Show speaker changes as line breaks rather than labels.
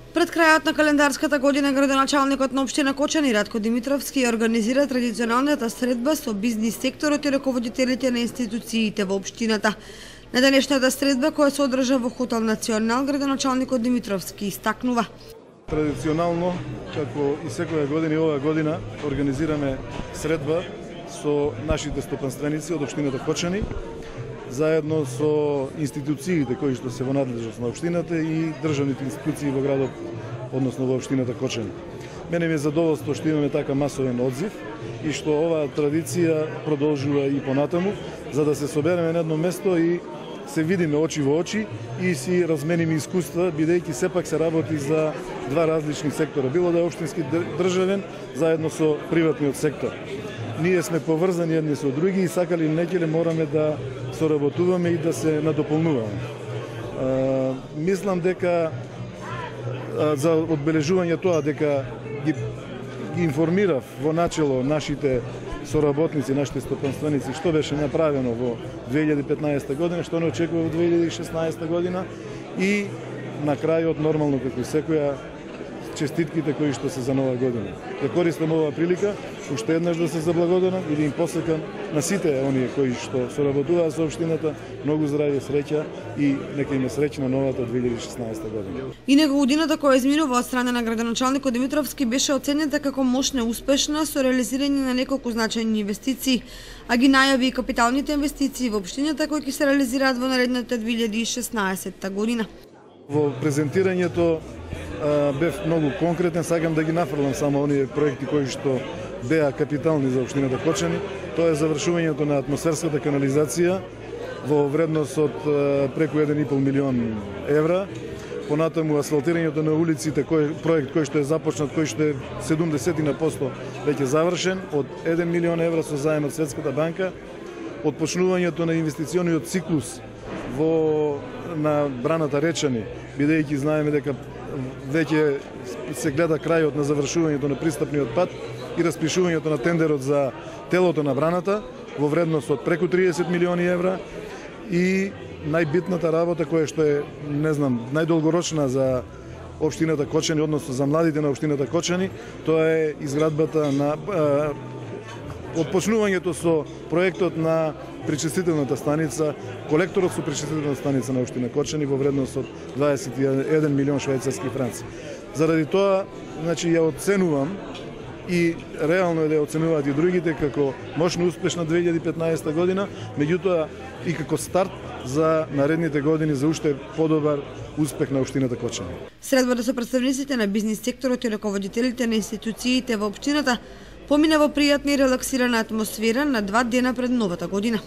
Пред крајот на календарската година градоначалникот на општина Кочани Ратко Димитровски ја организира традиционалната средба со бизнис секторот и раководителите на институциите во општината. На денешната средба, која се одржа во Хотел Национал, градоначалникот Димитровски истакнува:
традиционално, како и секоја година и оваа година, организираме средба со нашите стопанственици од општината Кочани, заедно со институциите кои што се во надлежност на општината и државните институции во градот, односно во општината Кочани. Мене ми е задоволство што имаме така масовен одзив и што оваа традиција продолжува и понатаму, за да се собереме на едно место и се видиме очи во очи и си размениме искуства, бидејќи сепак се работи за два различни сектора, било да е општински државен заедно со приватниот сектор. Ние сме поврзани едни со други и сакали некеле мораме да соработуваме и да се надополнуваме. Мислам дека за одбележување тоа дека ги информирав во начело нашите соработници, нашите стопанственици што беше направено во 2015 година, што не очекува во 2016 година и на крајот нормално како и секоја честитките кои што се за нова година. Ја користам оваа прилика уште еднаш да се заблагодарам и да им посекам на сите оние кои што соработуваат со општината многу здравје, среќа и нека им е среќна новата 2016 година.
И него годината која изминува од страна на градоначалникот Димитровски беше оценета како мощна и успешна со реализирање на неколку значајни инвестиции, а ги најави и капиталните инвестиции во општината кои ќе се реализираат во наредната 2016 година.
Во презентирањето бев многу конкретен, сакам да ги нафрлам само оние проекти кои што беа капитални за општината Кочани. Тоа е завршувањето на атмосферската канализација во вредност од преку 1,5 милион евра. Понатаму асфалтирањето на улиците, проект кој што е започнат, кој што е 70% веќе завршен, од 1 милион евра со заем од Светската банка. Отпочнувањето на инвестициониот циклус на браната Речани, бидејќи знаеме дека веќе се гледа крајот на завршувањето на пристапниот пат и распишувањето на тендерот за телото на браната во вредност од преку 30 милиони евра и најбитната работа која што е, не знам, најдолгорочна за општината Кочани, односно за младите на општината Кочани, тоа е изградбата на отпочнувањето со проектот на пречистителната станица, колекторот со пречистителната станица на општина Кочани во вредност од 21 милион швајцарски франци. Заради тоа, значи, ја оценувам и реално е да ја оценуваат и другите како мощно успешна 2015 година, меѓутоа и како старт за наредните години за уште подобар успех на општината Кочани.
Средбата со представниците на бизнис секторот и раководителите на институциите во општината помина во пријатна и релаксирана атмосфера на 2 дена пред новата година.